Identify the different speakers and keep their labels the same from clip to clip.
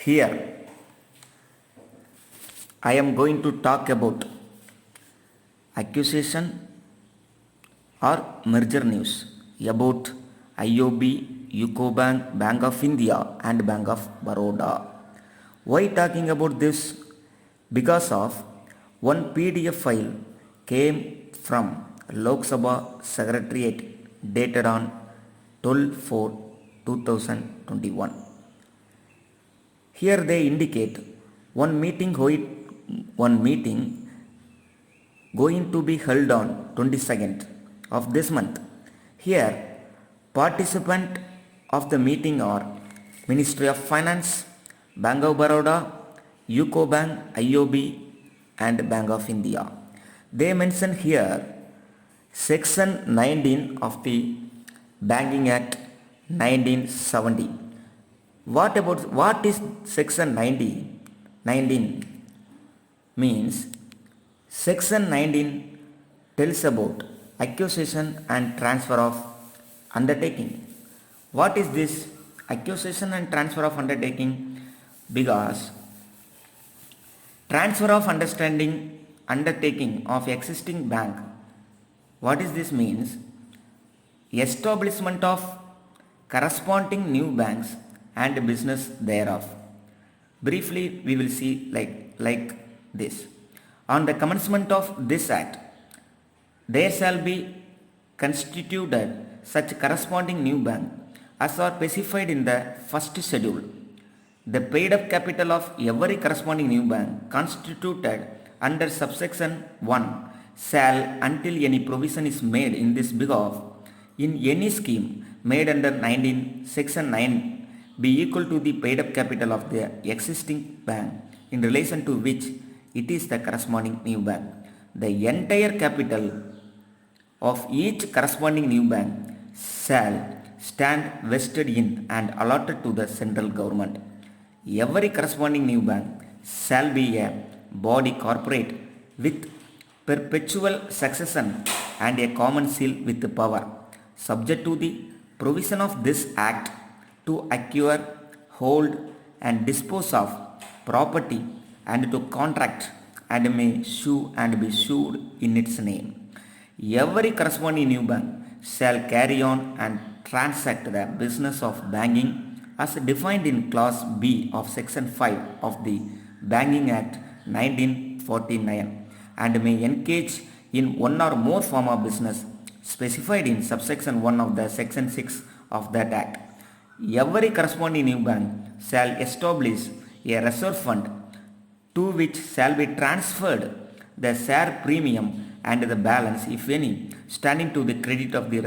Speaker 1: Here I am going to talk about accusation or merger news about IOB, UCO Bank, Bank of India and Bank of Baroda. Why talking about this? Because of one PDF file came from Lok Sabha Secretariat dated on 12/4/2021. Here they indicate one meeting going to be held on 22nd of this month. Here participant of the meeting are Ministry of Finance, Bank of Baroda, UCO Bank, IOB and Bank of India. They mention here section 19 of the Banking Act 1970. What is section 19 means? Section 19 tells about acquisition and transfer of undertaking. What is this acquisition and transfer of undertaking? Because transfer of undertaking of existing bank. What is this means? Establishment of corresponding new banks and business thereof. Briefly we will see like this. On the commencement of this act, there shall be constituted such corresponding new bank as are specified in the first schedule. The paid up capital of every corresponding new bank constituted under subsection 1 shall, until any provision is made in this behalf, in any scheme made under section 9, be equal to the paid up capital of the existing bank in relation to which it is the corresponding new bank. The entire capital of each corresponding new bank shall stand vested in and allotted to the central government. Every corresponding new bank shall be a body corporate with perpetual succession and a common seal with power, subject to the provision of this act, to acquire, hold and dispose of property and to contract and may sue and be sued in its name. Every corresponding new bank shall carry on and transact the business of banking as defined in clause B of section 5 of the Banking Act 1949 and may engage in one or more form of business specified in subsection 1 of the section 6 of that act. Every corresponding new bank shall establish a reserve fund to which shall be transferred the share premium and the balance, if any, standing to the credit of the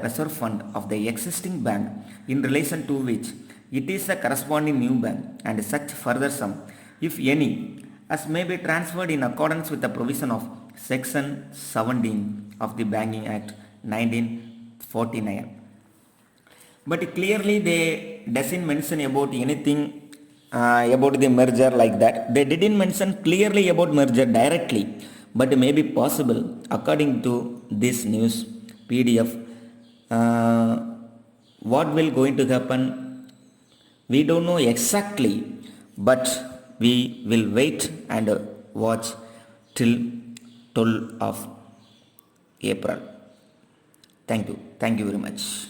Speaker 1: reserve fund of the existing bank in relation to which it is a corresponding new bank, and such further sum, if any, as may be transferred in accordance with the provision of section 17 of the Banking Act 1949. But clearly they doesn't mention about anything about the merger like that. They didn't mention clearly about merger directly, but may be possible according to this news PDF. What will going to happen? We don't know exactly, but we will wait and watch till 12 of April. Thank you very much.